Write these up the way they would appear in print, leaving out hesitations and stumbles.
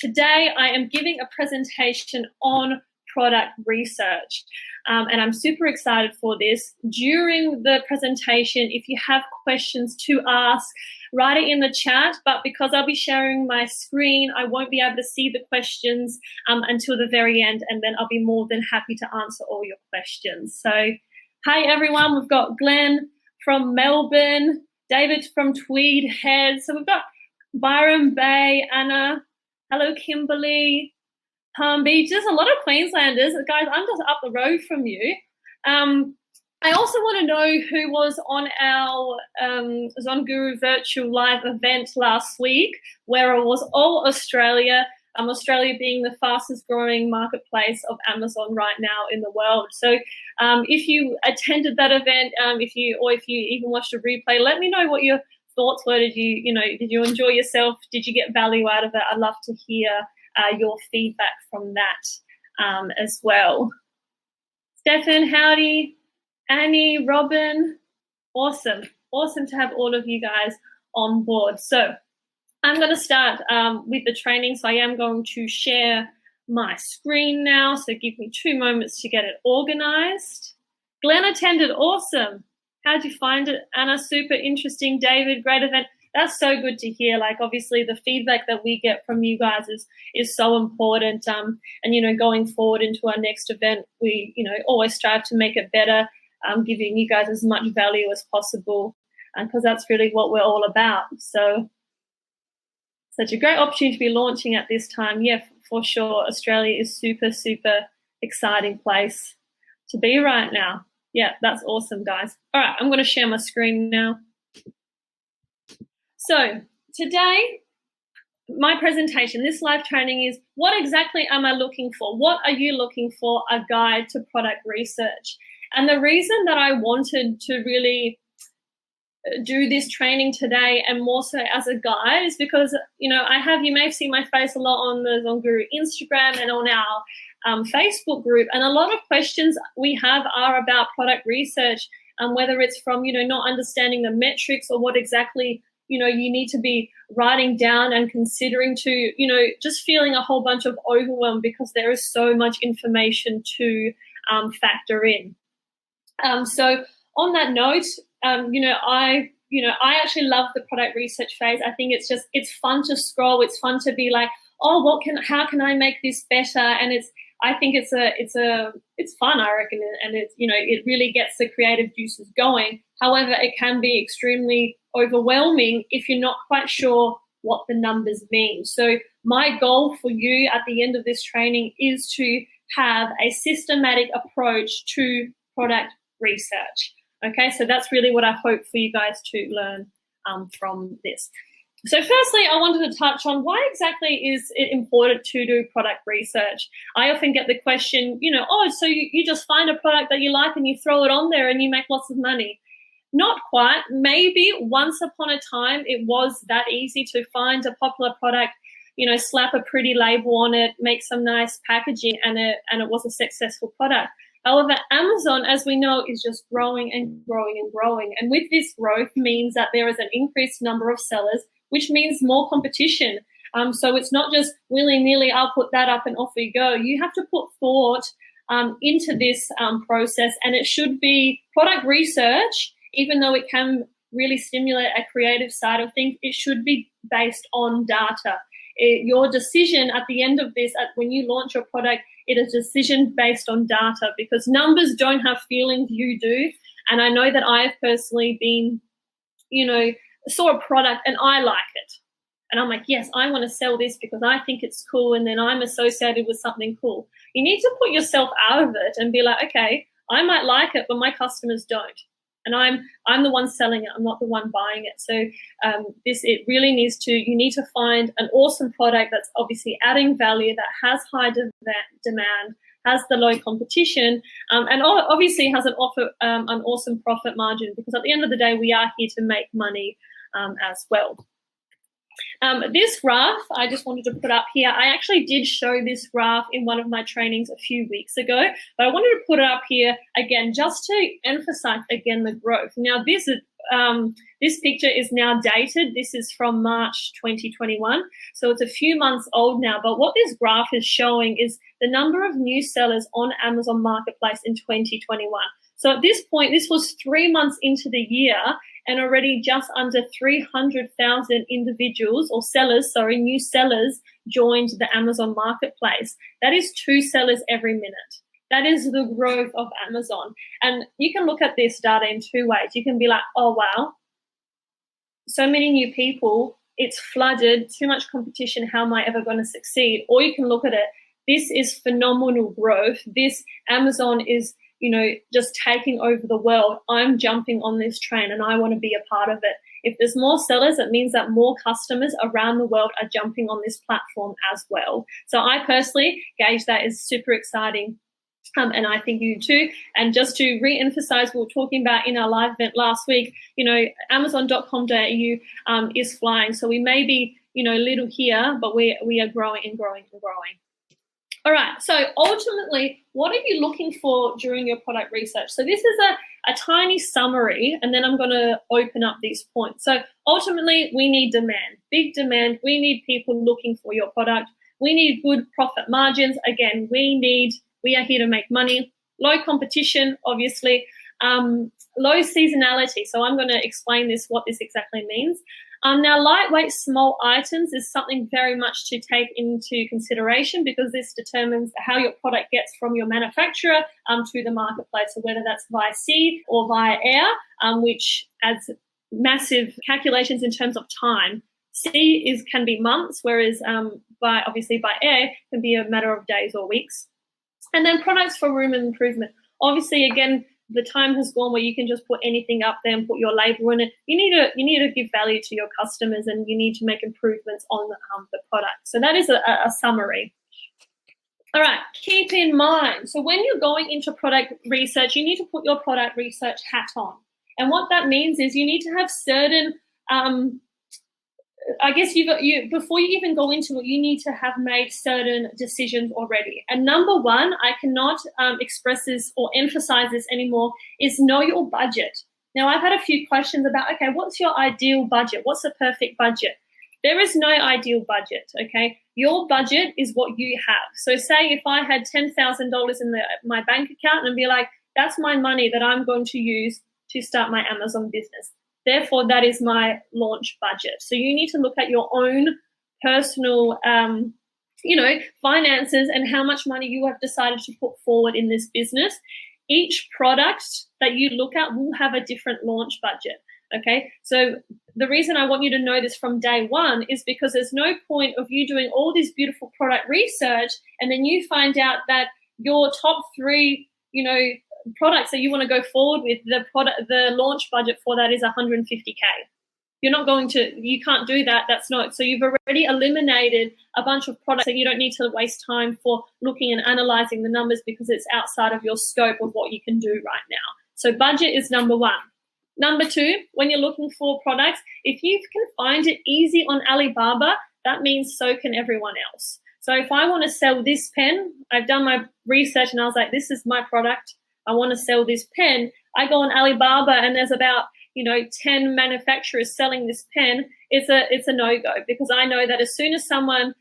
today I am giving a presentation on product research, and I'm super excited for this. During the presentation, if you have questions to ask, write it in the chat, but because I'll be sharing my screen, I won't be able to see the questions until the very end, and then I'll be more than happy to answer all your questions. So, hi everyone, we've got Glenn from Melbourne, David from Tweed Head, so we've got Byron Bay, Anna, hello Kimberly, Palm Beach. There's a lot of Queenslanders. Guys, I'm just up the road from you. I also want to know who was on our ZonGuru virtual live event last week, where it was all Australia, Australia being the fastest growing marketplace of Amazon right now in the world. So if you attended that event, if you even watched a replay, let me know what your thoughts were. Did you enjoy yourself? Did you get value out of it? I'd love to hear your feedback from that as well. Stefan, howdy. Annie, Robin, awesome to have all of you guys on board. So I'm going to start with the training. So I am going to share my screen now. So give me 2 moments to get it organized. Glenn attended, awesome. How'd you find it? Anna, super interesting. David, great event. That's so good to hear. Like, obviously the feedback that we get from you guys is so important. And, going forward into our next event, we, always strive to make it better. Giving you guys as much value as possible, because that's really what we're all about. So such a great opportunity to be launching at this time. Yeah, for sure. Australia is super, super exciting place to be right now. Yeah, that's awesome, guys. All right, I'm going to share my screen now. So today, my presentation, this live training is, what exactly am I looking for? What are you looking for? A guide to product research. And the reason that I wanted to really do this training today, and more so as a guide, is because, you may have seen my face a lot on the ZonGuru Instagram and on our Facebook group. And a lot of questions we have are about product research, whether it's from, not understanding the metrics or what exactly, you need to be writing down and considering, to, just feeling a whole bunch of overwhelm because there is so much information to factor in. So on that note, I actually love the product research phase. I think it's fun to scroll. It's fun to be like, oh, how can I make this better? And I think it's fun, I reckon. And it really gets the creative juices going. However, it can be extremely overwhelming if you're not quite sure what the numbers mean. So my goal for you at the end of this training is to have a systematic approach to product research. Okay, so that's really what I hope for you guys to learn from this. So firstly, I wanted to touch on why exactly is it important to do product research. I often get the question, so you just find a product that you like and you throw it on there and you make lots of money. Not quite. Maybe once upon a time it was that easy to find a popular product, slap a pretty label on it, make some nice packaging, and it was a successful product. However, Amazon, as we know, is just growing and growing and growing. And with this growth means that there is an increased number of sellers, which means more competition. So it's not just willy-nilly, I'll put that up and off we go. You have to put thought into this process, and it should be product research. Even though it can really stimulate a creative side of things, it should be based on data. Your decision at the end of this, when you launch your product, it is a decision based on data, because numbers don't have feelings, you do. And I know that I've personally been, saw a product and I like it. And I'm like, yes, I want to sell this because I think it's cool, and then I'm associated with something cool. You need to put yourself out of it and be like, okay, I might like it, but my customers don't. And I'm the one selling it. I'm not the one buying it. So it really you need to find an awesome product that's obviously adding value, that has high demand, has the low competition, and obviously has an awesome profit margin, because at the end of the day, we are here to make money as well. This graph I just wanted to put up here. I actually did show this graph in one of my trainings a few weeks ago, but I wanted to put it up here again just to emphasize again the growth. Now, this is this picture is now dated. This is from March 2021. So it's a few months old now. But what this graph is showing is the number of new sellers on Amazon Marketplace in 2021. So at this point, this was 3 months into the year, and already just under 300,000 individuals or sellers, new sellers joined the Amazon Marketplace. That is 2 sellers every minute. That is the growth of Amazon. And you can look at this data in 2 ways. You can be like, oh, wow, so many new people, it's flooded, too much competition, how am I ever going to succeed? Or you can look at it, this is phenomenal growth. This Amazon is, just taking over the world. I'm jumping on this train and I want to be a part of it. If there's more sellers, it means that more customers around the world are jumping on this platform as well. So I personally gauge that as super exciting. And I think you too. And just to re-emphasize, we were talking about in our live event last week, Amazon.com.au is flying. So we may be, little here, but we are growing and growing and growing. All right, so ultimately, what are you looking for during your product research? So this is a tiny summary, and then I'm going to open up these points. So ultimately, we need demand, big demand. We need people looking for your product. We need good profit margins. Again, we are here to make money. Low competition, obviously. Low seasonality. So I'm going to explain what this exactly means. Now, lightweight, small items is something very much to take into consideration because this determines how your product gets from your manufacturer to the marketplace. So whether that's via sea or via air, which adds massive calculations in terms of time. Sea can be months, whereas by air can be a matter of days or weeks. And then products for room improvement. Obviously, again, the time has gone where you can just put anything up there and put your label in it. You need to give value to your customers, and you need to make improvements on the product. So that is a summary. All right, keep in mind. So when you're going into product research, you need to put your product research hat on. And what that means is you need to have certain before you even go into it, you need to have made certain decisions already. And number one, I cannot express this or emphasize this anymore, is know your budget. Now, I've had a few questions about, okay, what's your ideal budget? What's the perfect budget? There is no ideal budget, okay? Your budget is what you have. So say if I had $10,000 in my bank account and be like, that's my money that I'm going to use to start my Amazon business. Therefore, that is my launch budget. So you need to look at your own personal, finances and how much money you have decided to put forward in this business. Each product that you look at will have a different launch budget, okay? So the reason I want you to know this from day one is because there's no point of you doing all this beautiful product research and then you find out that your top 3, products that you want to go forward with, the launch budget for that is $150K. You can't do that. That's not, so you've already eliminated a bunch of products that you don't need to waste time for looking and analyzing the numbers because it's outside of your scope of what you can do right now. So budget is number one. Number two, when you're looking for products, if you can find it easy on Alibaba, that means so can everyone else. So if I want to sell this pen, I've done my research and I was like, this is my product. I want to sell this pen. I go on Alibaba and there's about 10 manufacturers selling this pen. It's a no-go because I know that as soon as someone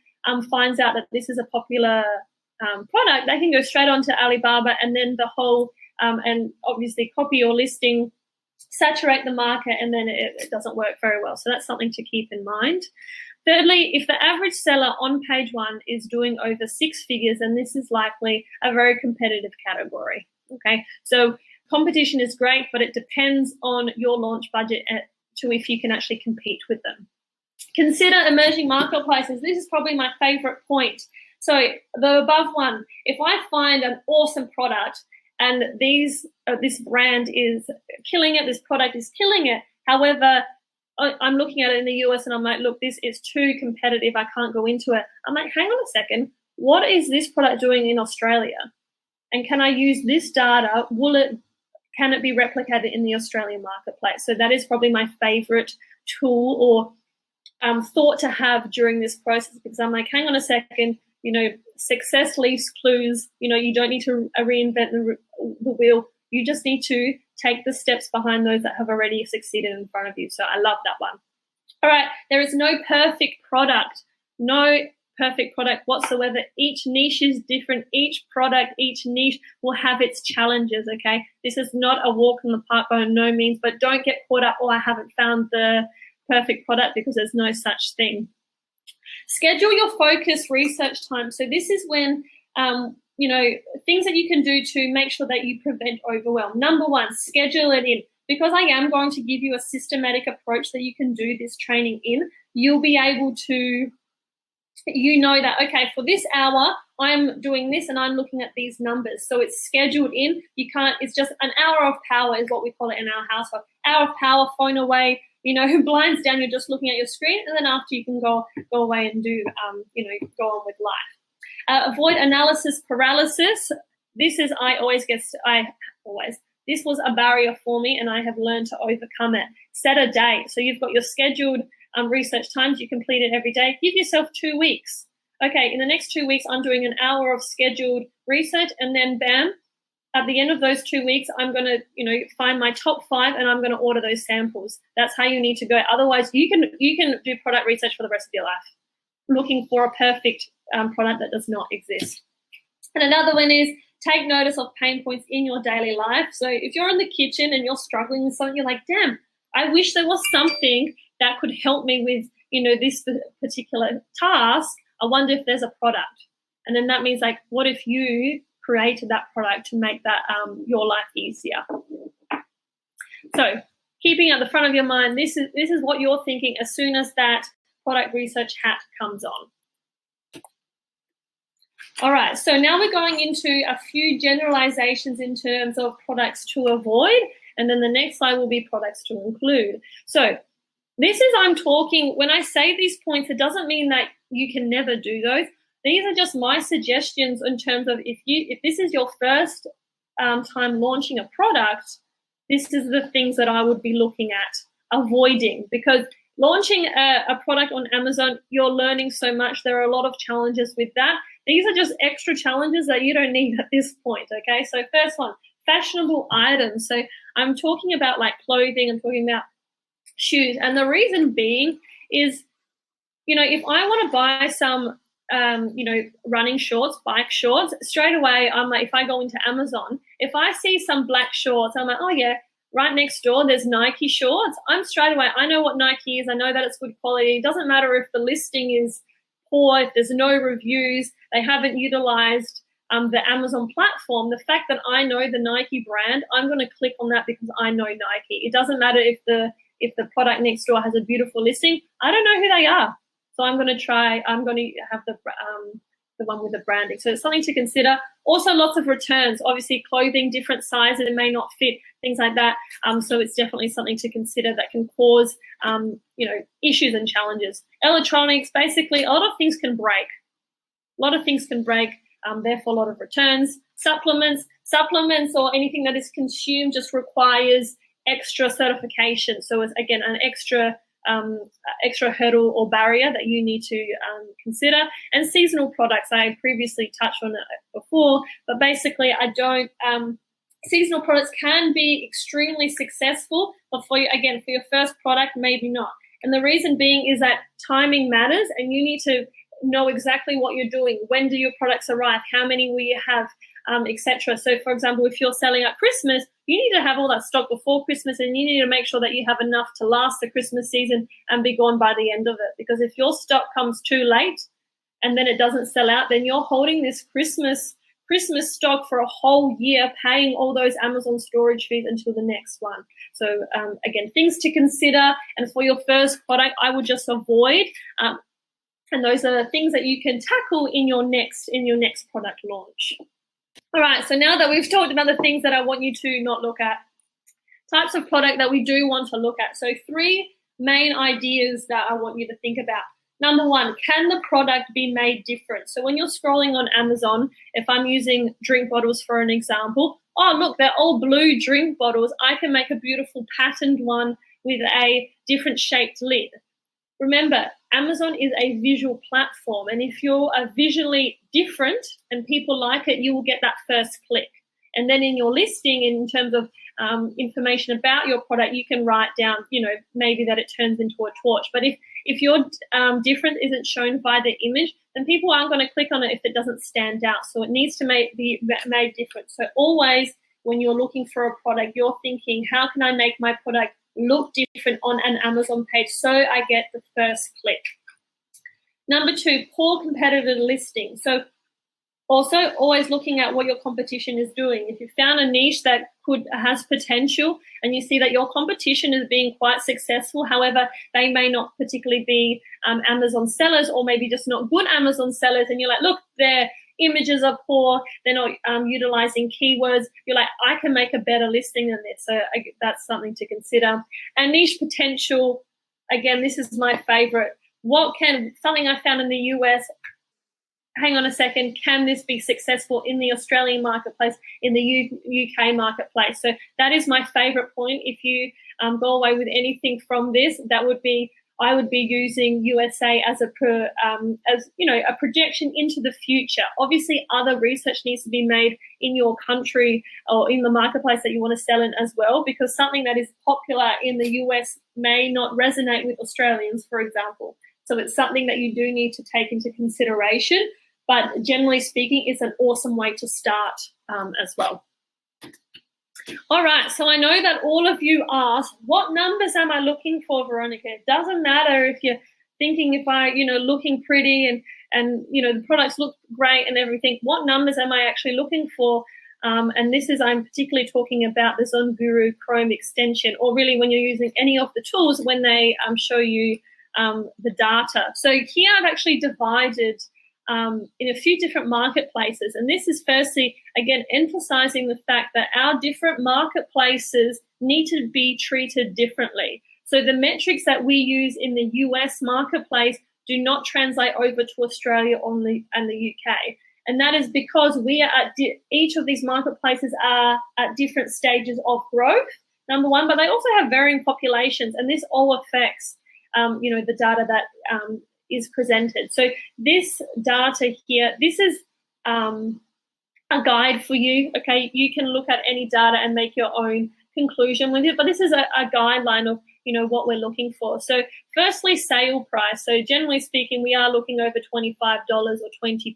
finds out that this is a popular product, they can go straight onto Alibaba and then the whole and obviously copy your listing, saturate the market, and then it doesn't work very well. So that's something to keep in mind. Thirdly, if the average seller on page one is doing over 6 figures, then this is likely a very competitive category. Okay, so competition is great, but it depends on your launch budget to if you can actually compete with them. Consider emerging marketplaces. This is probably my favorite point. So the above one, if I find an awesome product and this brand is killing it, this product is killing it, however, I'm looking at it in the US and I'm like, look, this is too competitive. I can't go into it. I'm like, hang on a second. What is this product doing in Australia? And can I use this data? Can it be replicated in the Australian marketplace? So that is probably my favorite tool or thought to have during this process because I'm like, hang on a second, success leaves clues. You don't need to reinvent the wheel. You just need to take the steps behind those that have already succeeded in front of you. So I love that one. All right, there is no perfect product. No perfect product whatsoever. Each niche is different. Each product, each niche will have its challenges, okay? This is not a walk in the park by no means, but don't get caught up, oh, I haven't found the perfect product, because there's no such thing. Schedule your focus research time. So this is when, things that you can do to make sure that you prevent overwhelm. Number one, schedule it in. Because I am going to give you a systematic approach that you can do this training in, you'll be able to, that, okay, for this hour, I'm doing this and I'm looking at these numbers. So it's scheduled in. It's just an hour of power is what we call it in our household. Hour of power, phone away, blinds down, you're just looking at your screen, and then after you can go away and do, go on with life. Avoid analysis paralysis. This was a barrier for me, and I have learned to overcome it. Set a date. So you've got your scheduled research times. You complete it every day. Give yourself 2 weeks. Okay, in the next 2 weeks, I'm doing an hour of scheduled research, and then bam, at the end of those 2 weeks, I'm going to, find my top 5, and I'm going to order those samples. That's how you need to go. Otherwise, you can do product research for the rest of your life, looking for a perfect product that does not exist. And another one is take notice of pain points in your daily life. So if you're in the kitchen and you're struggling with something, you're like, damn, I wish there was something that could help me with, this particular task. I wonder if there's a product. And then that means, like, what if you created that product to make that your life easier? So keeping at the front of your mind, this is what you're thinking as soon as that product research hat comes on. All right, so now we're going into a few generalizations in terms of products to avoid, and then the next slide will be products to include. So this is, when I say these points, it doesn't mean that you can never do those. These are just my suggestions in terms of if this is your first time launching a product, this is the things that I would be looking at avoiding, because launching a product on Amazon, you're learning so much. There are a lot of challenges with that. These are just extra challenges that you don't need at this point, okay? So first one, fashionable items. So I'm talking about like clothing, I'm talking about shoes. And the reason being is, if I want to buy some, running shorts, bike shorts, straight away, I'm like, if I go into Amazon, if I see some black shorts, I'm like, oh yeah, right next door, there's Nike shorts. I'm straight away, I know what Nike is. I know that it's good quality. It doesn't matter if the listing is poor, if there's no reviews, they haven't utilized the Amazon platform. The fact that I know the Nike brand, I'm going to click on that because I know Nike. It doesn't matter if the product next door has a beautiful listing. I don't know who they are. So I'm going to have the one with the branding. So it's something to consider. Also, lots of returns. Obviously, clothing, different sizes, it may not fit, things like that. So it's definitely something to consider that can cause, issues and challenges. Electronics, basically, a lot of things can break. Therefore, a lot of returns. Supplements or anything that is consumed just requires extra certification. So it's, again, an extra hurdle or barrier that you need to consider. And seasonal products, I previously touched on it before, but basically seasonal products can be extremely successful, but for your first product, maybe not. And the reason being is that timing matters, and you need to know exactly what you're doing. When do your products arrive? How many will you have, etc. So, for example, if you're selling at Christmas, you need to have all that stock before Christmas, and you need to make sure that you have enough to last the Christmas season and be gone by the end of it. Because if your stock comes too late and then it doesn't sell out, then you're holding this Christmas stock for a whole year, paying all those Amazon storage fees until the next one. So, again, things to consider. And for your first product, I would just avoid. And those are the things that you can tackle in your next product launch. All right, so now that we've talked about the things that I want you to not look at, types of product that we do want to look at. So 3 main ideas that I want you to think about. Number 1, can the product be made different? So when you're scrolling on Amazon, if I'm using drink bottles for an example, oh, look, they're all blue drink bottles. I can make a beautiful patterned one with a different shaped lid. Remember, Amazon is a visual platform, and if you're visually different and people like it, you will get that first click. And then in your listing, in terms of information about your product, you can write down, maybe that it turns into a torch. But if your difference isn't shown by the image, then people aren't going to click on it if it doesn't stand out. So it needs to be made different. So always when you're looking for a product, you're thinking, how can I make my product look different on an Amazon page so I get the first click? Number 2, poor competitive listing. So also always looking at what your competition is doing. If you found a niche that has potential and you see that your competition is being quite successful, however, they may not particularly be Amazon sellers, or maybe just not good Amazon sellers, and you're like, look, their images are poor, they're not utilizing keywords, you're like, I can make a better listing than this. So that's something to consider. And niche potential, again, this is my favorite. Something I found in the US, hang on a second, can this be successful in the Australian marketplace, in the UK marketplace? So that is my favorite point. If you go away with anything from this, I would be using USA as a projection into the future. Obviously, other research needs to be made in your country or in the marketplace that you want to sell in as well, because something that is popular in the US may not resonate with Australians, for example. So it's something that you do need to take into consideration. But generally speaking, it's an awesome way to start as well. All right, so I know that all of you asked, what numbers am I looking for, Veronica? It doesn't matter if you're thinking looking pretty and the products look great and everything. What numbers am I actually looking for? And I'm particularly talking about the ZonGuru Chrome extension, or really when you're using any of the tools when they show you the data. So here I've actually divided in a few different marketplaces. And this is firstly, again, emphasizing the fact that our different marketplaces need to be treated differently. So the metrics that we use in the US marketplace do not translate over to Australia and the UK. And that is because we are each of these marketplaces are at different stages of growth, number one, but they also have varying populations, and this all affects the data that is presented. So this data here, this is a guide for you. Okay, you can look at any data and make your own conclusion with it, but this is a guideline of what we're looking for. So firstly, sale price. So generally speaking, we are looking over $25 or £20,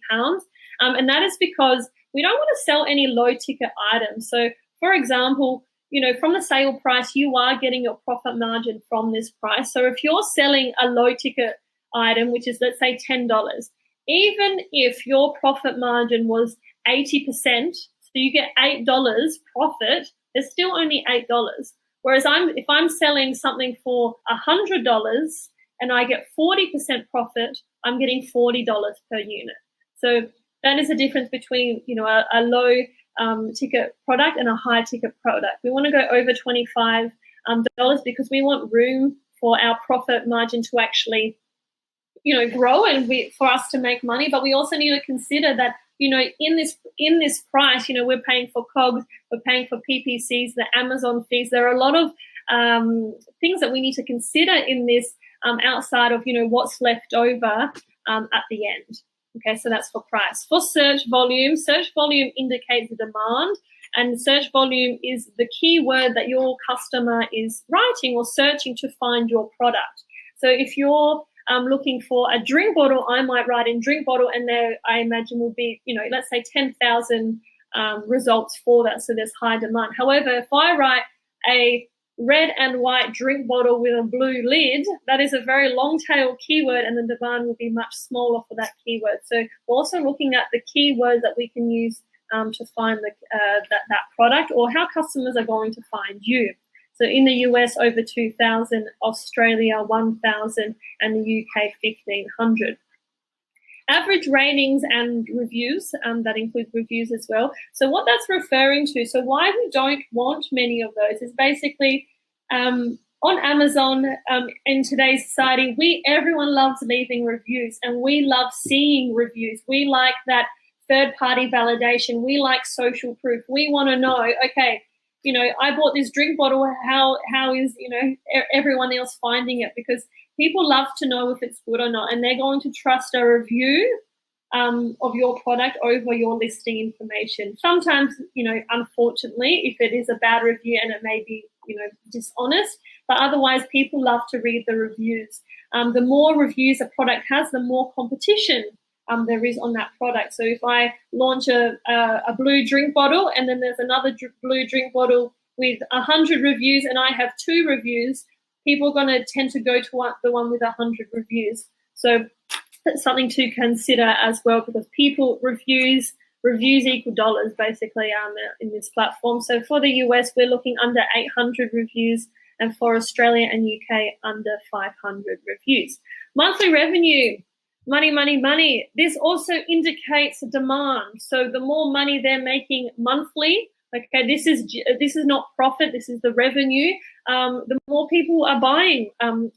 and that is because we don't want to sell any low ticket items. So for example, from the sale price, you are getting your profit margin from this price. So if you're selling a low ticket item, which is, let's say, $10, even if your profit margin was 80%, so you get $8 profit, there's still only $8. Whereas if I'm selling something for $100 and I get 40% profit, I'm getting $40 per unit. So that is the difference between a low ticket product and a high ticket product. We want to go over $25 because we want room for our profit margin to actually grow and for us to make money. But we also need to consider that in this price, we're paying for COGS, we're paying for PPCs, the Amazon fees. There are a lot of things that we need to consider in this outside of what's left over at the end. Okay, so that's for price. For search volume indicates the demand, and search volume is the keyword that your customer is writing or searching to find your product. So if you're looking for a drink bottle, I might write in drink bottle, and there I imagine will be, let's say 10,000 results for that. So there's high demand. However, if I write a red and white drink bottle with a blue lid, that is a very long tail keyword, and the demand will be much smaller for that keyword. So we're also looking at the keywords that we can use to find that product, or how customers are going to find you. So in the US, over 2,000, Australia, 1,000, and the UK, 1,500. Average ratings and reviews, that includes reviews as well. So what that's referring to, so why we don't want many of those is basically on Amazon, in today's society, everyone loves leaving reviews, and we love seeing reviews. We like that third-party validation. We like social proof. We want to know, okay, I bought this drink bottle. How is, everyone else finding it? Because people love to know if it's good or not, and they're going to trust a review of your product over your listing information. Sometimes, unfortunately, if it is a bad review and it may be, dishonest, but otherwise people love to read the reviews. The more reviews a product has, the more competition there is on that product. So if I launch a blue drink bottle and then there's another blue drink bottle with 100 reviews and I have 2 reviews, people are going to tend to go to the one with 100 reviews. So that's something to consider as well, because reviews equal dollars basically in this platform. So for the US, we're looking under 800 reviews, and for Australia and UK, under 500 reviews. Monthly revenue, money, money, money. This also indicates demand. So the more money they're making monthly, okay, this is not profit, this is the revenue. The more people are buying,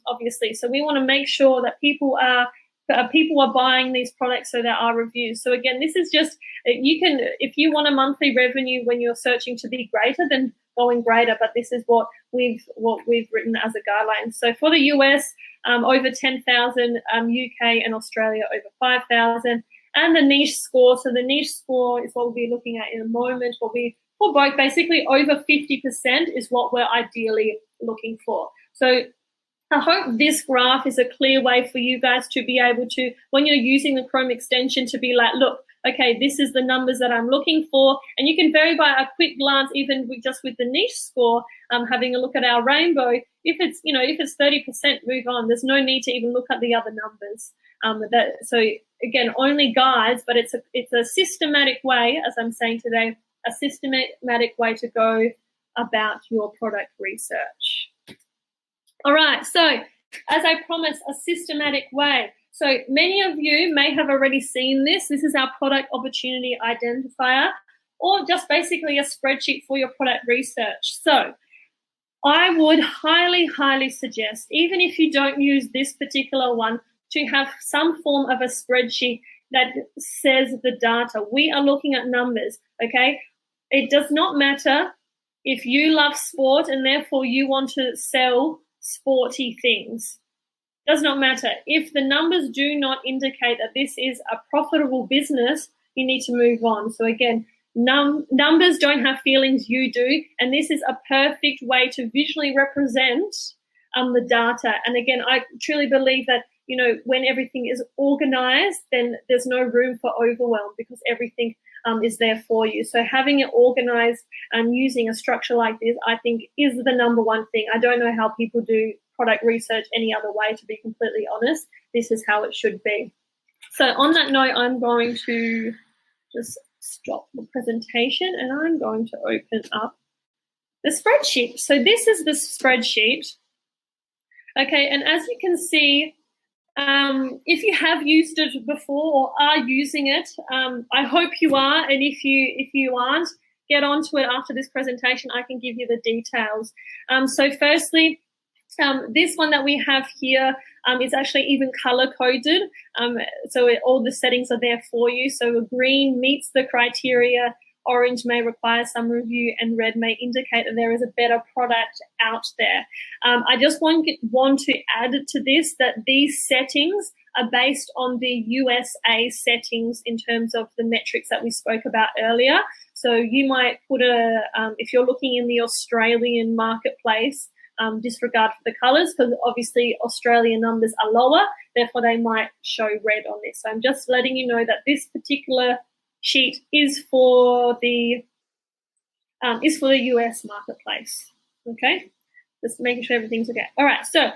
obviously. So we want to make sure that people are buying these products, so there are reviews. So again, this is just, if you want a monthly revenue when you're searching to be greater, then going greater, but this is what we've written as a guideline. So for the US, over 10,000, UK and Australia over 5,000, and the niche score. So the niche score is what we'll be looking at in a moment. For both, basically over 50% is what we're ideally looking for. So I hope this graph is a clear way for you guys to be able to, when you're using the Chrome extension, to be like, look, okay, this is the numbers that I'm looking for. And you can vary by a quick glance, even just with the niche score, having a look at our rainbow. If it's 30%, move on. There's no need to even look at the other numbers. So again, only guides, but it's a systematic way, as I'm saying today, a systematic way to go about your product research. All right, so as I promised, a systematic way. So many of you may have already seen this. This is our product opportunity identifier, or just basically a spreadsheet for your product research. So I would highly, highly suggest, even if you don't use this particular one, to have some form of a spreadsheet that says the data. We are looking at numbers, okay? It does not matter if you love sport and therefore you want to sell sporty things. Does not matter. If the numbers do not indicate that this is a profitable business, you need to move on. So again, numbers don't have feelings, you do, and this is a perfect way to visually represent the data. And again, I truly believe that, when everything is organized, then there's no room for overwhelm, because everything is there for you. So having it organized and using a structure like this, I think, is the number one thing. I don't know how people do product research any other way, to be completely honest. This is how it should be. So on that note, I'm going to just stop the presentation and I'm going to open up the spreadsheet. So this is the spreadsheet. Okay, and as you can see, if you have used it before or are using it, I hope you are, and if you aren't, get onto it after this presentation. I can give you the details. So firstly, this one that we have here is actually even color-coded, so all the settings are there for you. So green meets the criteria, orange may require some review, and red may indicate that there is a better product out there. I just want to add to this that these settings are based on the USA settings in terms of the metrics that we spoke about earlier. So you might put if you're looking in the Australian marketplace, disregard for the colors, because obviously Australian numbers are lower, therefore they might show red on this. So I'm just letting you know that this particular sheet is for the US marketplace. Okay, just making sure everything's okay. All right, so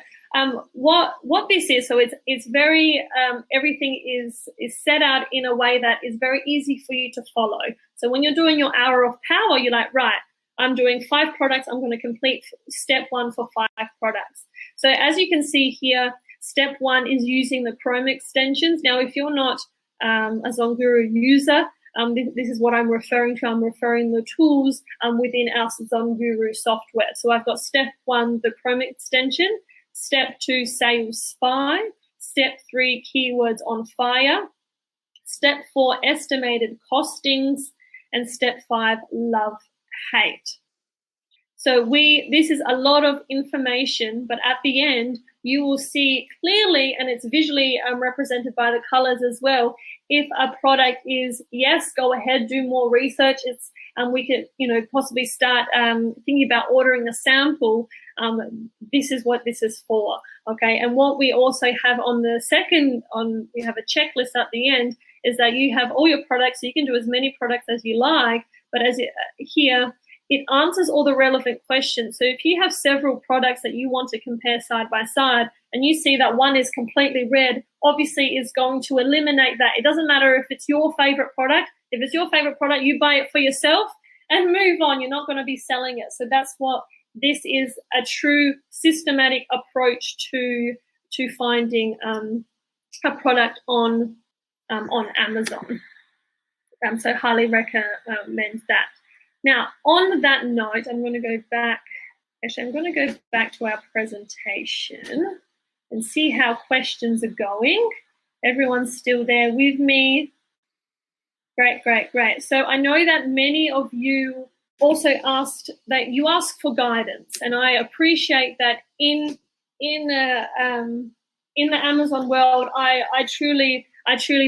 what this is, so it's very everything is set out in a way that is very easy for you to follow. So when you're doing your hour of power, you're like, right, I'm doing 5 products. I'm going to complete step 1 for 5 products. So as you can see here, step 1 is using the Chrome extensions. Now, if you're not a ZonGuru user, this is what I'm referring to. I'm referring the tools within our ZonGuru software. So I've got step 1, the Chrome extension, step 2, Sales Spy, step 3, Keywords on Fire, step 4, Estimated Costings, and step 5, Love Hate. So this is a lot of information, but at the end, you will see clearly, and it's visually represented by the colors as well, if a product is, yes, go ahead, do more research. It's we could, possibly start thinking about ordering a sample. This is what this is for, okay? And what we also have on the we have a checklist at the end, is that you have all your products, so you can do as many products as you like, but here, it answers all the relevant questions. So if you have several products that you want to compare side by side, and you see that one is completely red, obviously is going to eliminate that. It doesn't matter if it's your favorite product. If it's your favorite product, you buy it for yourself and move on. You're not going to be selling it. So that's what this is, a true systematic approach to finding a product on Amazon. So highly recommend that. Now, on that note, I'm going to go back. Actually, I'm going to go back to our presentation and see how questions are going. Everyone's still there with me. Great, great, great. So I know that many of you also asked that you ask for guidance, and I appreciate that in the Amazon world, I truly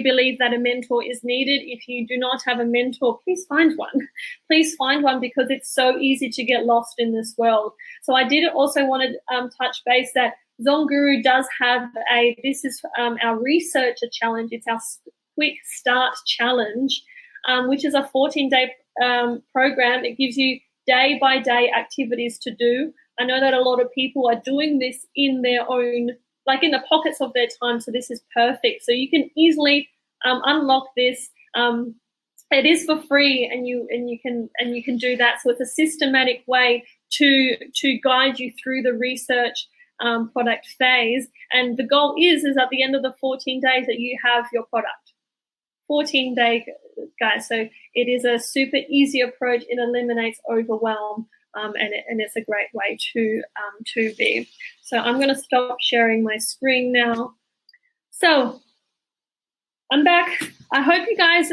believe that a mentor is needed. If you do not have a mentor, please find one. Please find one, because it's so easy to get lost in this world. So I did also want to touch base that ZonGuru does have this is our researcher challenge. It's our quick start challenge, which is a 14-day program. It gives you day-by-day activities to do. I know that a lot of people are doing this in their own, like in the pockets of their time, so this is perfect. So you can easily unlock this. It is for free, and you can do that. So it's a systematic way to guide you through the research product phase. And the goal is at the end of the 14 days that you have your product. 14-day, guys. So it is a super easy approach. It eliminates overwhelm. And it's a great way to be. So I'm going to stop sharing my screen now. So I'm back. I hope you guys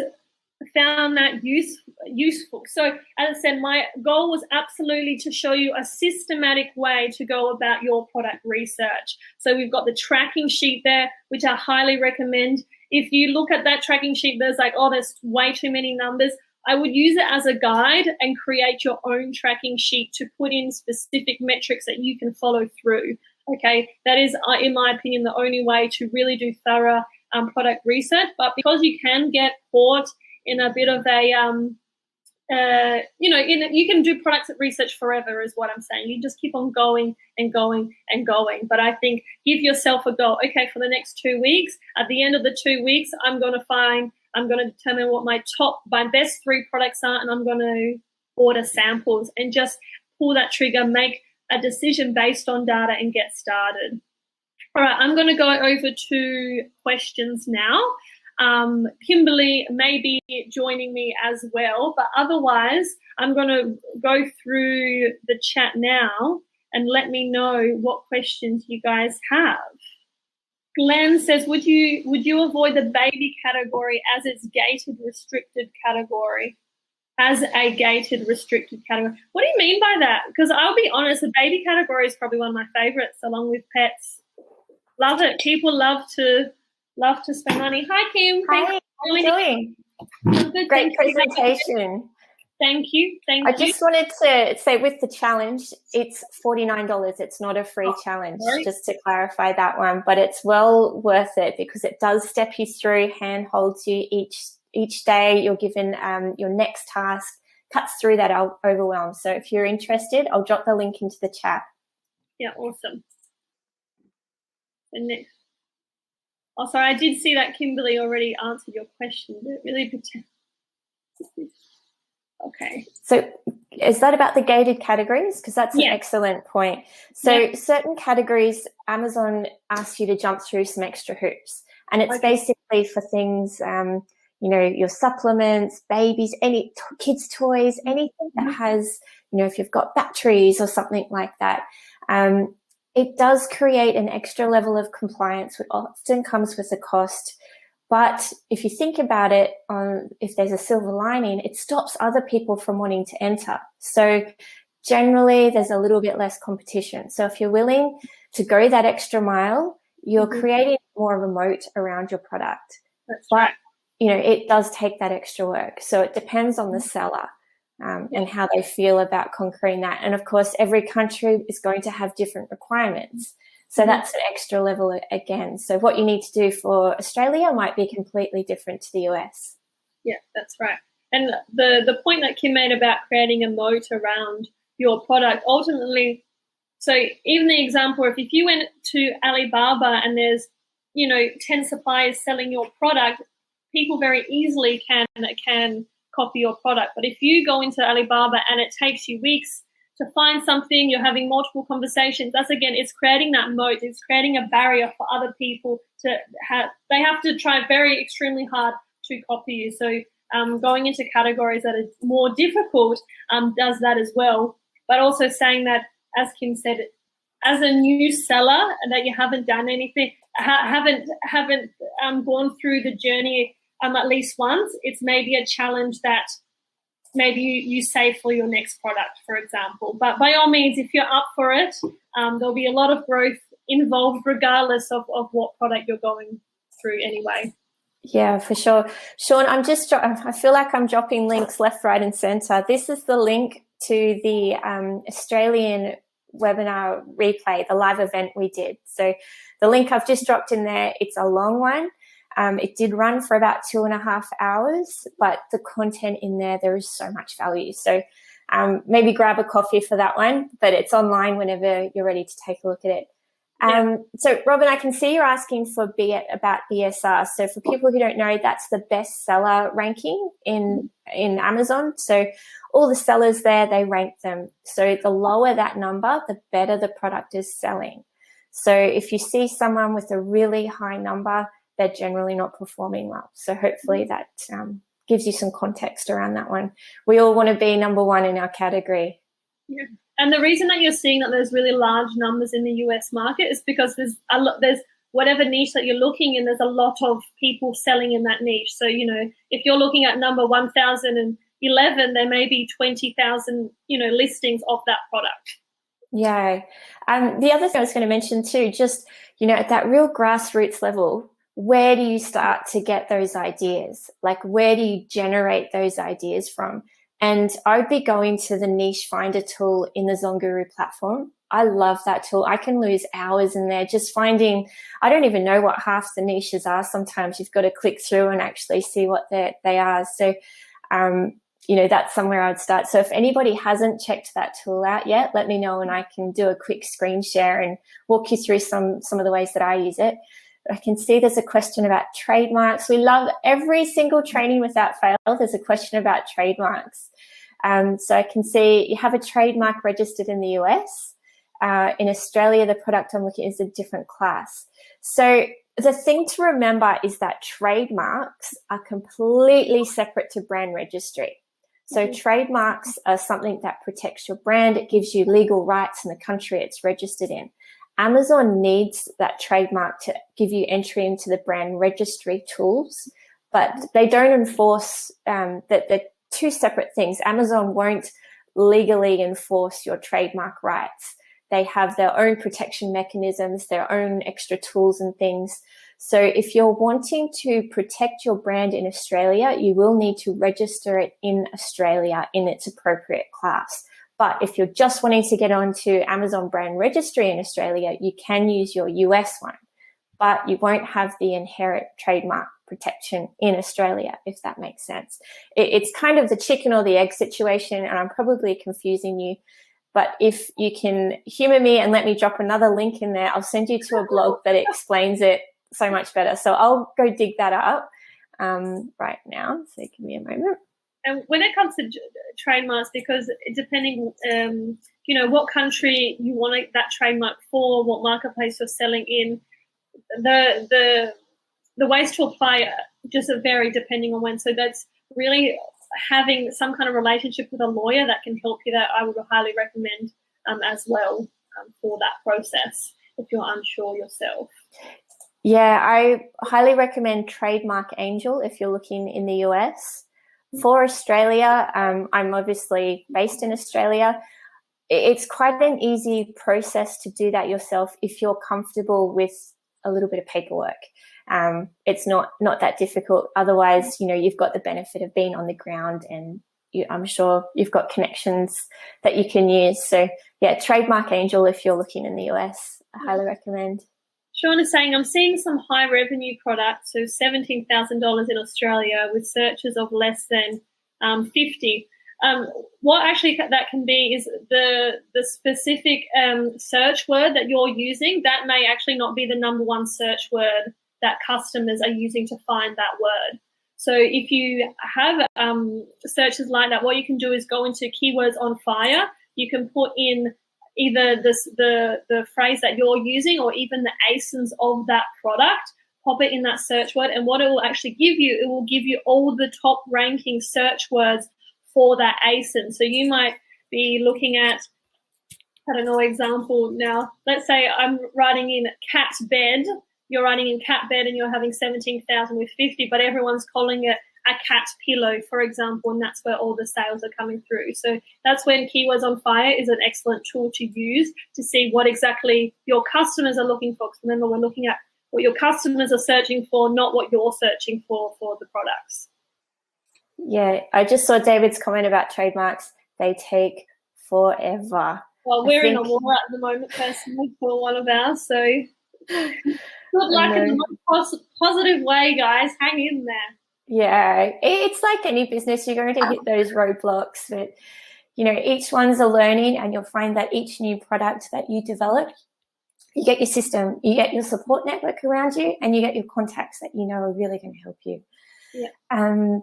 found that useful. So as I said, my goal was absolutely to show you a systematic way to go about your product research. So we've got the tracking sheet there, which I highly recommend. If you look at that tracking sheet, there's there's way too many numbers. I would use it as a guide and create your own tracking sheet to put in specific metrics that you can follow through. Okay, that is, in my opinion, the only way to really do thorough product research. But because you can get caught in a bit of a, you can do product research forever, is what I'm saying. You just keep on going and going and going. But I think give yourself a goal. Okay, for the next 2 weeks, at the end of the 2 weeks, I'm going to determine what my best 3 products are, and I'm going to order samples and just pull that trigger, make a decision based on data, and get started. All right, I'm going to go over to questions now. Kimberly may be joining me as well, but otherwise I'm going to go through the chat now and let me know what questions you guys have. Glenn says, would you avoid the baby category as its gated restricted category? As a gated restricted category. What do you mean by that? Because I'll be honest, the baby category is probably one of my favorites, along with pets. Love it. People love to spend money. Hi, Kim. Hi, how are you doing? I'm good. Great presentation. Thank you. I just wanted to say, with the challenge, it's $49. It's not a free challenge, just to clarify that one. But it's well worth it, because it does step you through, hand holds you each day. You're given your next task, cuts through that overwhelm. So if you're interested, I'll drop the link into the chat. Yeah, awesome. And next. Oh, sorry, I did see that Kimberly already answered your question. But really, okay. So is that about the gated categories? Because that's an excellent point. So certain categories, Amazon asks you to jump through some extra hoops. And it's basically for things, your supplements, babies, any kids' toys, anything that has, if you've got batteries or something like that. It does create an extra level of compliance, which often comes with a cost. But if you think about it, if there's a silver lining, it stops other people from wanting to enter. So generally there's a little bit less competition. So if you're willing to go that extra mile, you're creating more of a moat around your product. That's right. You know, it does take that extra work. So it depends on the seller and how they feel about conquering that. And of course, every country is going to have different requirements. So that's an extra level again. So what you need to do for Australia might be completely different to the US. Yeah, that's right. And the point that Kim made about creating a moat around your product, ultimately, so even the example, if you went to Alibaba and there's, 10 suppliers selling your product, people very easily can copy your product. But if you go into Alibaba and it takes you weeks to find something, you're having multiple conversations, that's, again, it's creating that moat. It's creating a barrier for other people to have. They have to try very extremely hard to copy you. So going into categories that are more difficult does that as well. But also saying that, as Kim said, as a new seller that you haven't done anything, haven't gone through the journey at least once, it's maybe a challenge that maybe you save for your next product, for example. But by all means, if you're up for it, there'll be a lot of growth involved regardless of what product you're going through anyway. Yeah, for sure. Sean, I feel like I'm dropping links left, right, and center. This is the link to the Australian webinar replay, the live event we did. So the link I've just dropped in there, it's a long one. It did run for about 2.5 hours, but the content in there is so much value. So maybe grab a coffee for that one, but it's online whenever you're ready to take a look at it. So, Robin, I can see you're asking for about BSR. So for people who don't know, that's the bestseller ranking in Amazon. So all the sellers there, they rank them. So the lower that number, the better the product is selling. So if you see someone with a really high number, they're generally not performing well. So hopefully that gives you some context around that one. We all want to be number one in our category. Yeah. And the reason that you're seeing that there's really large numbers in the US market is because there's whatever niche that you're looking in, there's a lot of people selling in that niche. So, if you're looking at number 1011, there may be 20,000, listings of that product. Yeah. The other thing I was going to mention too, just, at that real grassroots level, where do you start to get those ideas? Like, where do you generate those ideas from? And I would be going to the niche finder tool in the ZonGuru platform. I love that tool. I can lose hours in there just finding, I don't even know what half the niches are. Sometimes you've got to click through and actually see what they are. So, that's somewhere I'd start. So if anybody hasn't checked that tool out yet, let me know and I can do a quick screen share and walk you through some of the ways that I use it. I can see there's a question about trademarks. We love every single training without fail. There's a question about trademarks. So I can see you have a trademark registered in the US. In Australia, the product I'm looking at is a different class. So the thing to remember is that trademarks are completely separate to brand registry. So trademarks are something that protects your brand. It gives you legal rights in the country it's registered in. Amazon needs that trademark to give you entry into the brand registry tools, but they don't enforce that. They're two separate things. Amazon won't legally enforce your trademark rights. They have their own protection mechanisms, their own extra tools and things. So if you're wanting to protect your brand in Australia, you will need to register it in Australia in its appropriate class. But if you're just wanting to get onto Amazon brand registry in Australia, you can use your US one, but you won't have the inherent trademark protection in Australia, if that makes sense. It's kind of the chicken or the egg situation, and I'm probably confusing you. But if you can humor me and let me drop another link in there, I'll send you to a blog that explains it so much better. So I'll go dig that up right now. So give me a moment. And when it comes to trademarks, because depending, what country you want that trademark for, what marketplace you're selling in, the ways to apply just vary depending on when. So that's really having some kind of relationship with a lawyer that can help you. That I would highly recommend as well for that process if you're unsure yourself. Yeah, I highly recommend Trademark Angel if you're looking in the US. For Australia, I'm obviously based in Australia. it's quite an easy process to do that yourself if you're comfortable with a little bit of paperwork. It's not that difficult. Otherwise, you've got the benefit of being on the ground, and I'm sure you've got connections that you can use. So yeah, Trademark Angel if you're looking in the US. I highly recommend. Sean is saying, I'm seeing some high revenue products, so $17,000 in Australia with searches of less than 50. What actually that can be is the specific search word that you're using. That may actually not be the number one search word that customers are using to find that word. So if you have searches like that, what you can do is go into Keywords on Fire. You can put in either the phrase that you're using or even the ASINs of that product, pop it in that search word, and what it will actually give you, it will give you all the top ranking search words for that ASIN. So you might be looking at, I don't know, example now, let's say I'm writing in cat bed, you're writing in cat bed and you're having 17,000 with 50, but everyone's calling it a cat pillow, for example, and that's where all the sales are coming through. So that's when Keywords on Fire is an excellent tool to use to see what exactly your customers are looking for. Because remember, we're looking at what your customers are searching for, not what you're searching for the products. Yeah, I just saw David's comment about trademarks. They take forever. Well, we're in a war at the moment, personally, for one of ours. So good luck in the most positive way, guys. Hang in there. Yeah, it's like any business. You're going to hit those roadblocks, but each one's a learning, and you'll find that each new product that you develop, you get your system, you get your support network around you, and you get your contacts that are really going to help you. Yeah.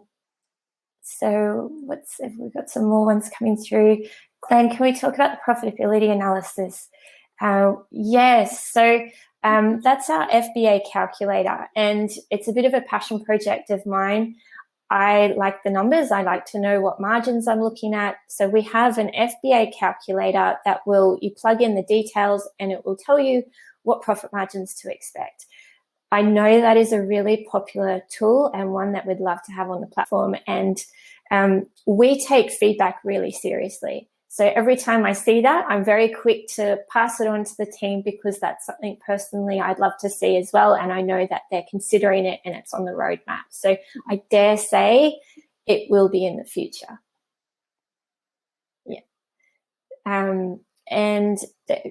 So we've got some more ones coming through. Glenn, can we talk about the profitability analysis? Yes. So that's our FBA calculator, and it's a bit of a passion project of mine. I like the numbers. I like to know what margins I'm looking at. So we have an FBA calculator that you plug in the details and it will tell you what profit margins to expect. I know that is a really popular tool and one that we'd love to have on the platform. And we take feedback really seriously. So every time I see that, I'm very quick to pass it on to the team, because that's something personally I'd love to see as well. And I know that they're considering it and it's on the roadmap. So I dare say it will be in the future. Yeah. And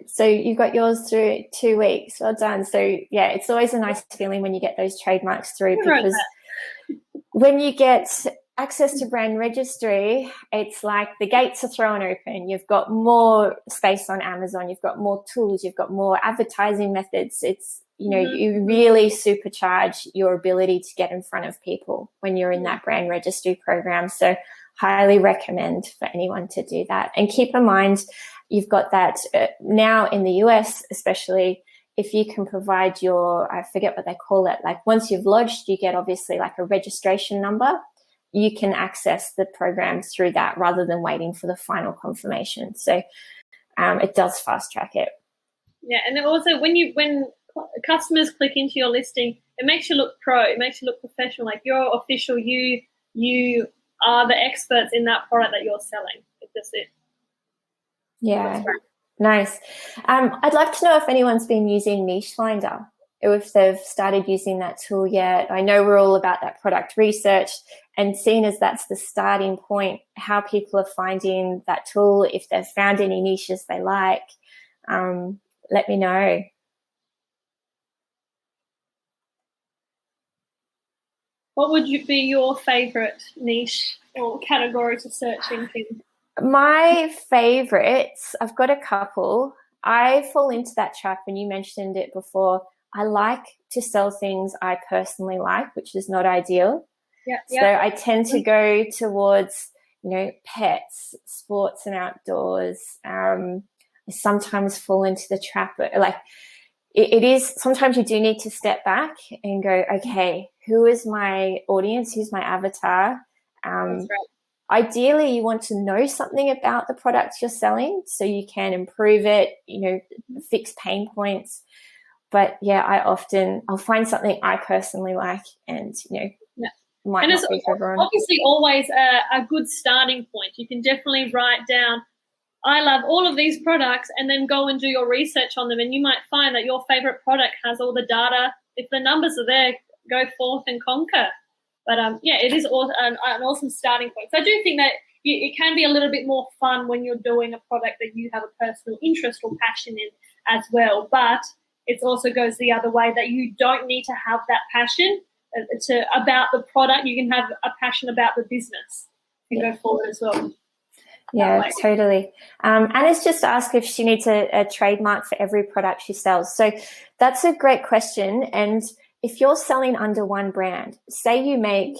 so you got yours through 2 weeks. Well done. So yeah, it's always a nice feeling when you get those trademarks through, because when you get access to brand registry, it's like the gates are thrown open. You've got more space on Amazon. You've got more tools. You've got more advertising methods. It's, you really supercharge your ability to get in front of people when you're in that brand registry program. So highly recommend for anyone to do that. And keep in mind, you've got that now in the US, especially if you can provide I forget what they call it, like once you've lodged, you get obviously like a registration number. You can access the programs through that rather than waiting for the final confirmation. So it does fast track it. Yeah, and also when customers click into your listing, it makes you look pro. It makes you look professional. Like you're official. You are the experts in that product that you're selling. That's it. Yeah, nice. I'd like to know if anyone's been using Niche Finder, or if they've started using that tool yet. I know we're all about that product research, and seeing as that's the starting point, how people are finding that tool, if they've found any niches they like, let me know. What would be your favorite niche or category to search into? My favorites, I've got a couple. I fall into that trap, and you mentioned it before. I like to sell things I personally like, which is not ideal. Yeah. So I tend to go towards, pets, sports and outdoors. I sometimes fall into the trap, like it is, sometimes you do need to step back and go, okay, who is my audience? Who's my avatar? That's right. Ideally, you want to know something about the products you're selling so you can improve it, fix pain points. But yeah, I'll find something I personally like, and might not be for everyone. Obviously always a good starting point. You can definitely write down, I love all of these products, and then go and do your research on them, and you might find that your favorite product has all the data. If the numbers are there, go forth and conquer. But yeah, it is an awesome starting point. So I do think that it can be a little bit more fun when you're doing a product that you have a personal interest or passion in as well. But it also goes the other way, that you don't need to have that passion about the product. You can have a passion about the business and go forward as well. Yeah, totally. Anna's just asked if she needs a trademark for every product she sells. So that's a great question. And if you're selling under one brand, say you make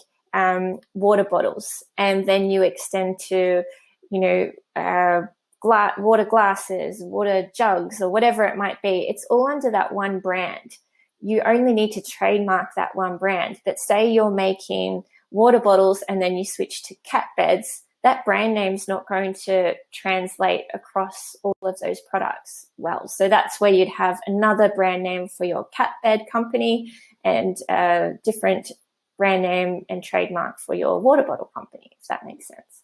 water bottles and then you extend to, water glasses, water jugs, or whatever it might be, it's all under that one brand. You only need to trademark that one brand. But say you're making water bottles and then you switch to cat beds, that brand name's not going to translate across all of those products well. So that's where you'd have another brand name for your cat bed company and a different brand name and trademark for your water bottle company, if that makes sense.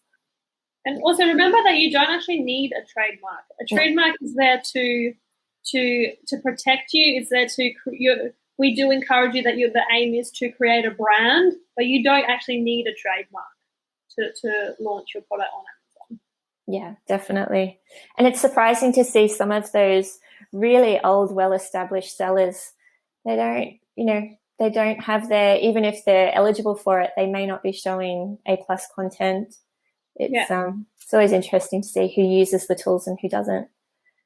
And also remember that you don't actually need a trademark. A trademark is there to protect you. It's there to we do encourage you that the aim is to create a brand, but you don't actually need a trademark to launch your product on Amazon. Yeah, definitely. And it's surprising to see some of those really old, well-established sellers. They don't have even if they're eligible for it, they may not be showing A+ content. It's always interesting to see who uses the tools and who doesn't.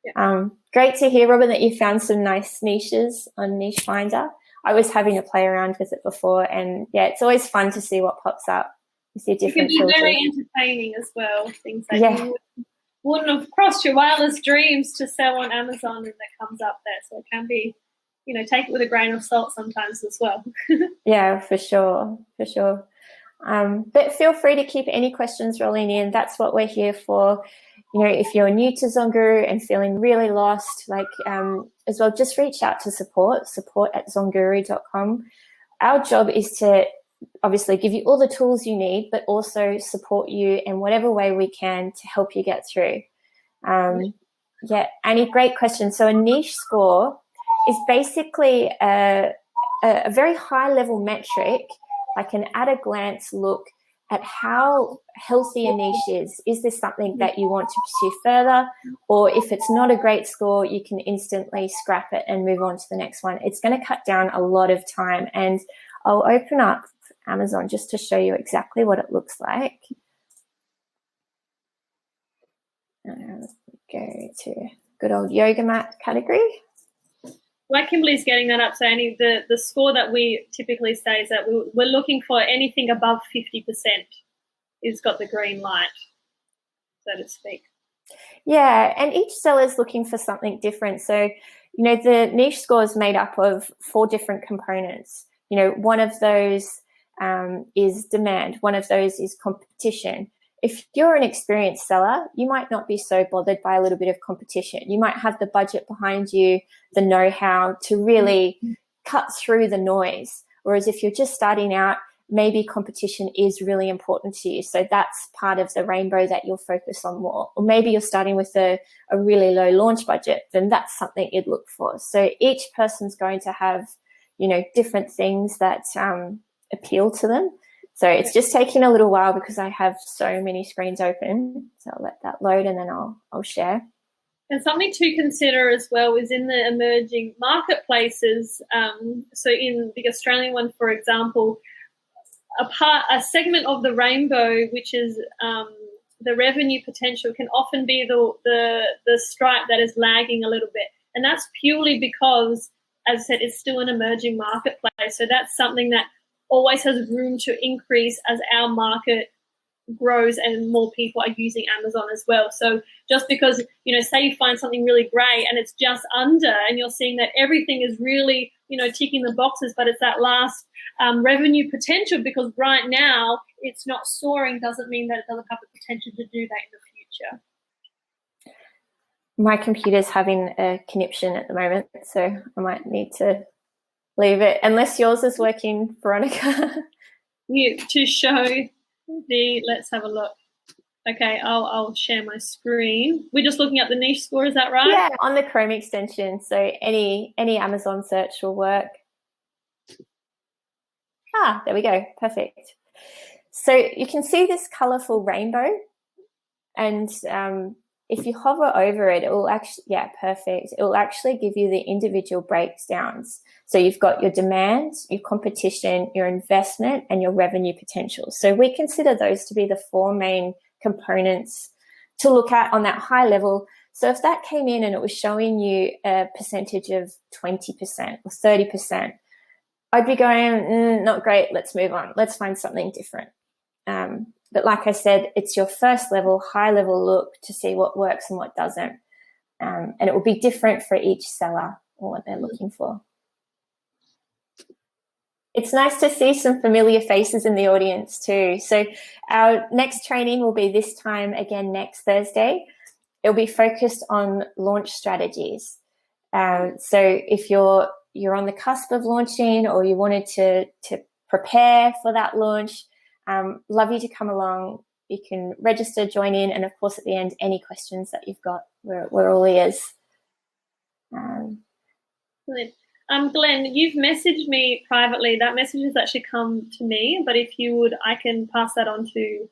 Yeah. Great to hear, Robin, that you found some nice niches on Niche Finder. I was having to play around with it before, and yeah, it's always fun to see what pops up. You see different it can be very entertaining as well. Things that you wouldn't have crossed your wildest dreams to sell on Amazon, and that comes up there. So it can be, take it with a grain of salt sometimes as well. Yeah, for sure. But feel free to keep any questions rolling in. That's what we're here for. If you're new to ZonGuru and feeling really lost, as well, just reach out to support at zonguru.com. Our job is to obviously give you all the tools you need, but also support you in whatever way we can to help you get through. Annie, great question. So a niche score is basically a very high-level metric, like an at-a-glance look at how healthy a niche is. Is this something that you want to pursue further? Or if it's not a great score, you can instantly scrap it and move on to the next one. It's going to cut down a lot of time. And I'll open up Amazon just to show you exactly what it looks like. Go to good old yoga mat category. Like Kimberly's getting that up, so Annie, the score that we typically say is that we're looking for anything above 50% is got the green light, so to speak. Yeah, and each seller is looking for something different. So, the niche score is made up of 4 different components. One of those is demand. One of those is competition. If you're an experienced seller, you might not be so bothered by a little bit of competition. You might have the budget behind you, the know-how to really cut through the noise. Whereas if you're just starting out, maybe competition is really important to you. So that's part of the rainbow that you'll focus on more. Or maybe you're starting with a really low launch budget, then that's something you'd look for. So each person's going to have, different things that appeal to them. So it's just taking a little while because I have so many screens open. So I'll let that load and then I'll share. And something to consider as well is in the emerging marketplaces. So in the Australian one, for example, a segment of the rainbow, which is the revenue potential, can often be the stripe that is lagging a little bit. And that's purely because, as I said, it's still an emerging marketplace. So that's something that always has room to increase as our market grows and more people are using Amazon as well. So just because, say you find something really great and it's just under, and you're seeing that everything is really, ticking the boxes, but it's that last revenue potential, because right now it's not soaring, doesn't mean that it doesn't have the potential to do that in the future. My computer's having a conniption at the moment, so I might need to leave it, unless yours is working, Veronica. To show let's have a look. Okay, I'll share my screen. We're just looking at the niche score, is that right? Yeah, on the Chrome extension. So any Amazon search will work. Ah, there we go. Perfect. So you can see this colorful rainbow, and if you hover over it, it will actually, yeah, perfect. It will actually give you the individual breakdowns. So you've got your demand, your competition, your investment, and your revenue potential. So we consider those to be the 4 main components to look at on that high level. So if that came in and it was showing you a percentage of 20% or 30%, I'd be going, not great, let's move on. Let's find something different. But like I said, it's your first level, high level look to see what works and what doesn't. And it will be different for each seller or what they're looking for. It's nice to see some familiar faces in the audience too. So our next training will be this time again next Thursday. It'll be focused on launch strategies. So if you're on the cusp of launching or you wanted to prepare for that launch, love you to come along. You can register, join in, and of course at the end, any questions that you've got, we're all ears. Brilliant. Glenn, you've messaged me privately. That message has actually come to me, but if you would, I can pass that on to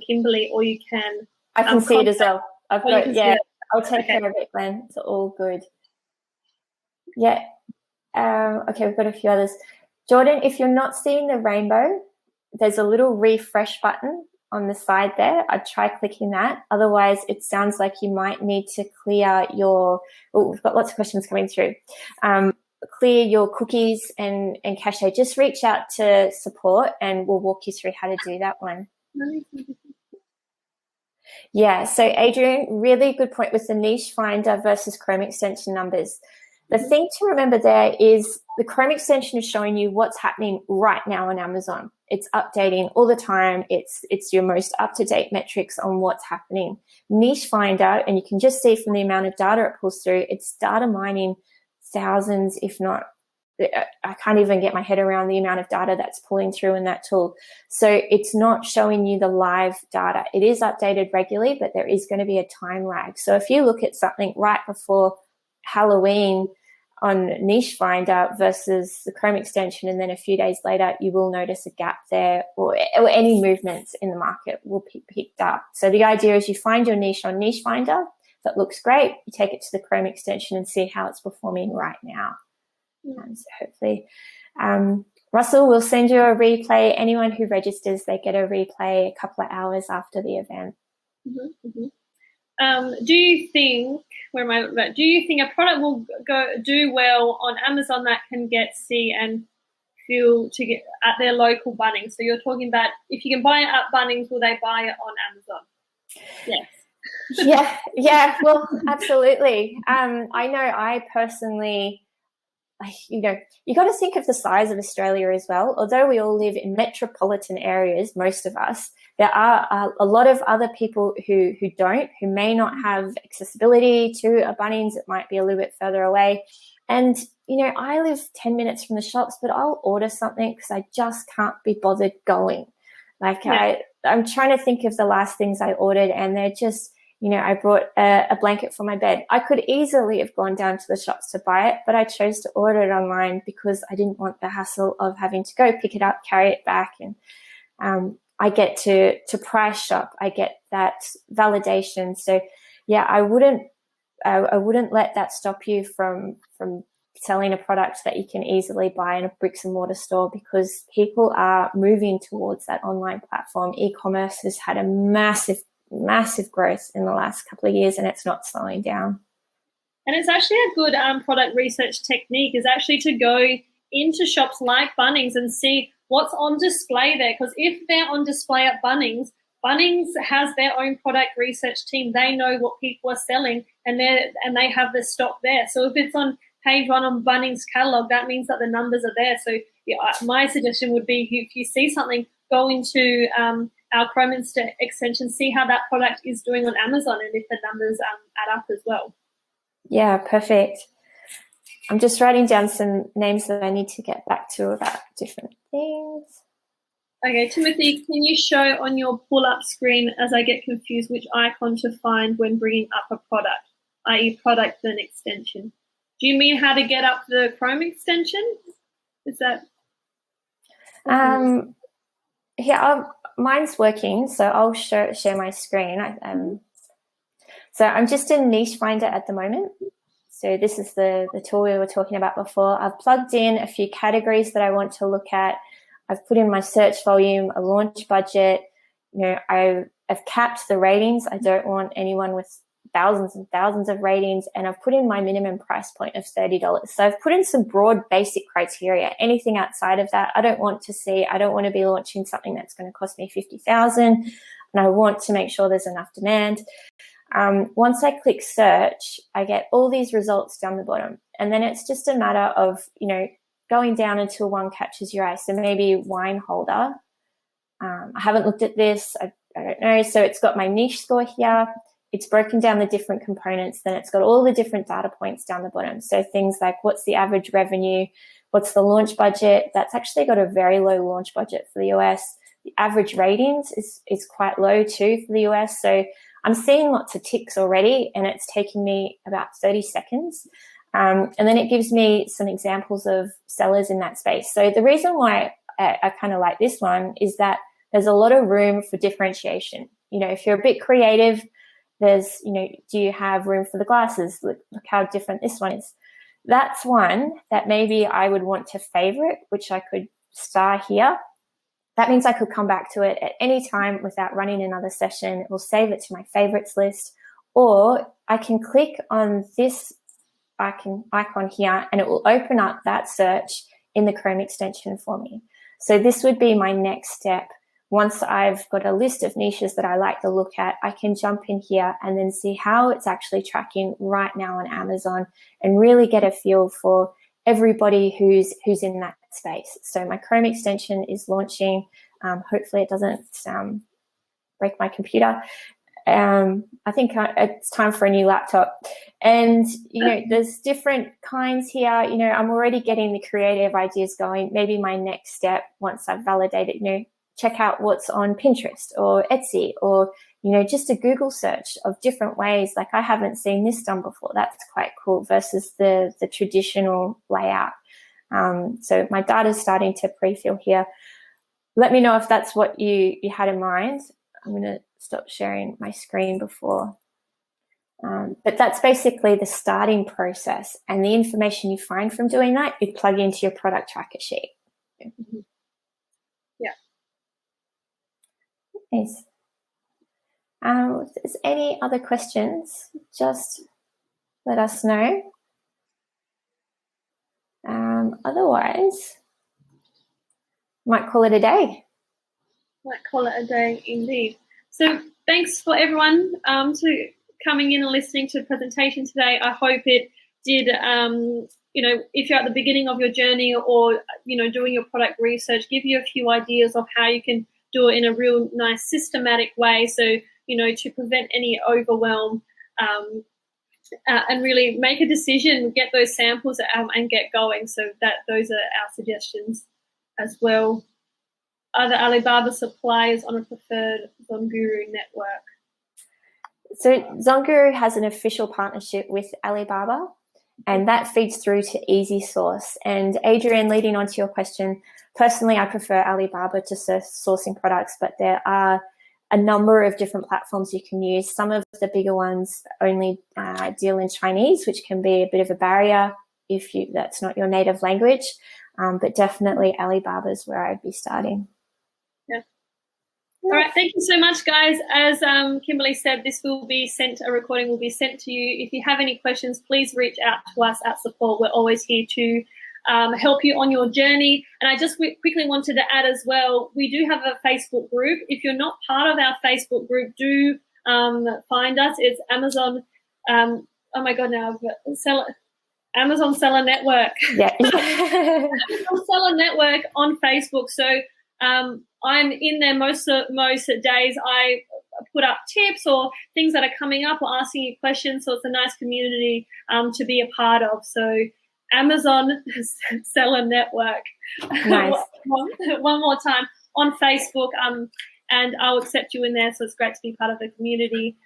Kimberly, or you can. I can see it as well. I've got, yeah, I'll take care of it, Glenn. It's all good. Yeah. Okay, we've got a few others. Jordan, if you're not seeing the rainbow, there's a little refresh button on the side there. I'd try clicking that. Otherwise, it sounds like you might need to clear your, we've got lots of questions coming through. Clear your cookies and cache. Just reach out to support and we'll walk you through how to do that one. Yeah, so Adrian, really good point with the niche finder versus Chrome extension numbers. The thing to remember there is the Chrome extension is showing you what's happening right now on Amazon. It's updating all the time. It's your most up-to-date metrics on what's happening. Niche finder, and you can just see from the amount of data it pulls through, it's data mining thousands, if not, I can't even get my head around the amount of data that's pulling through in that tool. So it's not showing you the live data. It is updated regularly, but there is going to be a time lag. So if you look at something right before Halloween on Niche Finder versus the Chrome extension, and then a few days later, you will notice a gap there, or any movements in the market will be picked up. So the idea is you find your niche on Niche Finder. That looks great. You take it to the Chrome extension and see how it's performing right now. So hopefully, Russell will send you a replay. Anyone who registers, they get a replay a couple of hours after the event. Do you think, do you think a product will do well on Amazon that can get see and feel to get at their local Bunnings? So you're talking about if you can buy it at Bunnings, will they buy it on Amazon? Yes. Yeah, well, absolutely. I know I personally, you got to think of the size of Australia as well. Although we all live in metropolitan areas, most of us, there are a lot of other people who may not have accessibility to a Bunnings. It might be a little bit further away. And, I live 10 minutes from the shops, but I'll order something because I just can't be bothered going. I'm trying to think of the last things I ordered, and they're just, I brought a blanket for my bed. I could easily have gone down to the shops to buy it, but I chose to order it online because I didn't want the hassle of having to go pick it up, carry it back. And I get to price shop. I get that validation. So yeah, I wouldn't let that stop you from selling a product that you can easily buy in a bricks and mortar store, because people are moving towards that online platform. E-commerce has had a massive growth in the last couple of years, and it's not slowing down. And it's actually a good product research technique is actually to go into shops like Bunnings and see what's on display there. Because if they're on display at Bunnings, Bunnings has their own product research team. They know what people are selling, and they have the stock there. So if it's on page 1 on Bunnings catalog, that means that the numbers are there. So yeah, my suggestion would be if you see something, go into our Chrome extension, see how that product is doing on Amazon and if the numbers add up as well. Yeah, perfect. I'm just writing down some names that I need to get back to about different things. Okay, Timothy, can you show on your pull-up screen as I get confused which icon to find when bringing up a product, i.e. product then extension? Do you mean how to get up the Chrome extension? Is that? Yeah, mine's working, so I'll share my screen. So I'm just in Niche Finder at the moment. So this is the tool we were talking about before. I've plugged in a few categories that I want to look at. I've put in my search volume, a launch budget. You know, I've capped the ratings. I don't want anyone with thousands and thousands of ratings. And I've put in my minimum price point of $30. So I've put in some broad basic criteria. Anything outside of that, I don't want to be launching something that's going to cost me $50,000. And I want to make sure there's enough demand. Once I click search, I get all these results down the bottom. And then it's just a matter of, you know, going down until one catches your eye. So maybe wine holder. I haven't looked at this. I don't know. So it's got my niche score here. It's broken down the different components. Then it's got all the different data points down the bottom. So things like what's the average revenue? What's the launch budget? That's actually got a very low launch budget for the US. The average ratings is quite low too for the US. So I'm seeing lots of ticks already, and it's taking me about 30 seconds. And then it gives me some examples of sellers in that space. So the reason why I kind of like this one is that there's a lot of room for differentiation. You know, if you're a bit creative, there's, you know, do you have room for the glasses? Look how different this one is. That's one that maybe I would want to favorite, which I could star here. That means I could come back to it at any time without running another session. It will save it to my favorites list. Or I can click on this icon here and it will open up that search in the Chrome extension for me. So this would be my next step. Once I've got a list of niches that I like to look at, I can jump in here and then see how it's actually tracking right now on Amazon and really get a feel for everybody who's in that space. So my Chrome extension is launching. Hopefully it doesn't break my computer. I think it's time for a new laptop. And, you know, there's different kinds here. You know, I'm already getting the creative ideas going. Maybe my next step, once I've validated, you know, check out what's on Pinterest or Etsy or, you know, just a Google search of different ways. Like I haven't seen this done before. That's quite cool versus the traditional layout. So my data's starting to pre-fill here. Let me know if that's what you had in mind. I'm going to stop sharing my screen before. But that's basically the starting process, and the information you find from doing that, you plug into your product tracker sheet. Mm-hmm. Yeah. Nice. If there's any other questions, just let us know. Otherwise, might call it a day. Might call it a day indeed. So thanks for everyone to coming in and listening to the presentation today. I hope it did, you know, if you're at the beginning of your journey or, you know, doing your product research, give you a few ideas of how you can do it in a real nice systematic way. So, you know, to prevent any overwhelm and really make a decision, get those samples and get going. So that those are our suggestions as well. Other Alibaba suppliers on a preferred ZonGuru network? So ZonGuru has an official partnership with Alibaba, and that feeds through to Easy Source. And Adrian, leading on to your question, personally, I prefer Alibaba to sourcing products, but there are a number of different platforms you can use. Some of the bigger ones only deal in Chinese, which can be a bit of a barrier if that's not your native language. But definitely Alibaba is where I'd be starting. Yeah. All right. Thank you so much, guys. As Kimberly said, a recording will be sent to you. If you have any questions, please reach out to us at support. We're always here to help you on your journey. And I just quickly wanted to add as well, we do have a Facebook group. If you're not part of our Facebook group, do find us. It's Amazon. Oh my God, now I've got Amazon Seller Network. Yeah. Amazon Seller Network on Facebook. So I'm in there most days. I put up tips or things that are coming up or asking you questions. So it's a nice community to be a part of. So Amazon Seller Network. Nice. One more time. on Facebook, and I'll accept you in there. So it's great to be part of the community,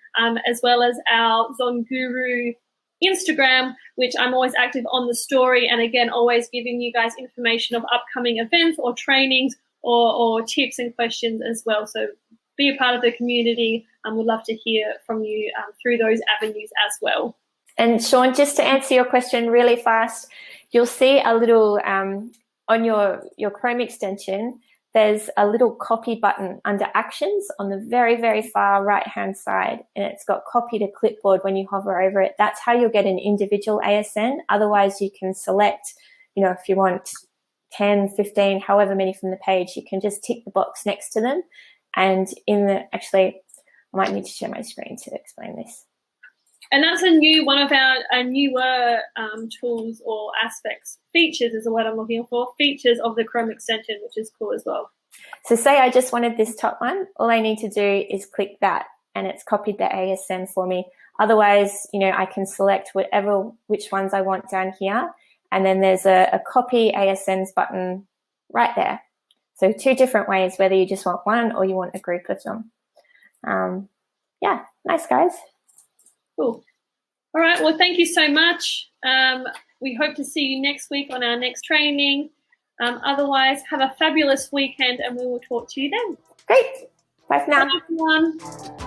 as well as our ZonGuru Instagram, which I'm always active on the story, and again, always giving you guys information of upcoming events or trainings or tips and questions as well. So be a part of the community. We'd love to hear from you through those avenues as well. And Sean, just to answer your question really fast, you'll see a little on your Chrome extension, there's a little copy button under actions on the very, very far right-hand side, and it's got copy to clipboard when you hover over it. That's how you'll get an individual ASN. Otherwise, you can select, if you want 10, 15, however many from the page, you can just tick the box next to them. And actually, I might need to share my screen to explain this. And that's one of our newer tools or aspects. Features is the word I'm looking for. Features of the Chrome extension, which is cool as well. So say I just wanted this top one. All I need to do is click that, and it's copied the ASN for me. Otherwise, I can select which ones I want down here. And then there's a copy ASNs button right there. So 2 different ways, whether you just want one or you want a group of them. Yeah, nice, guys. Cool. All right. Well, thank you so much. We hope to see you next week on our next training. Otherwise, have a fabulous weekend, and we will talk to you then. Great. Bye for now. Bye, everyone.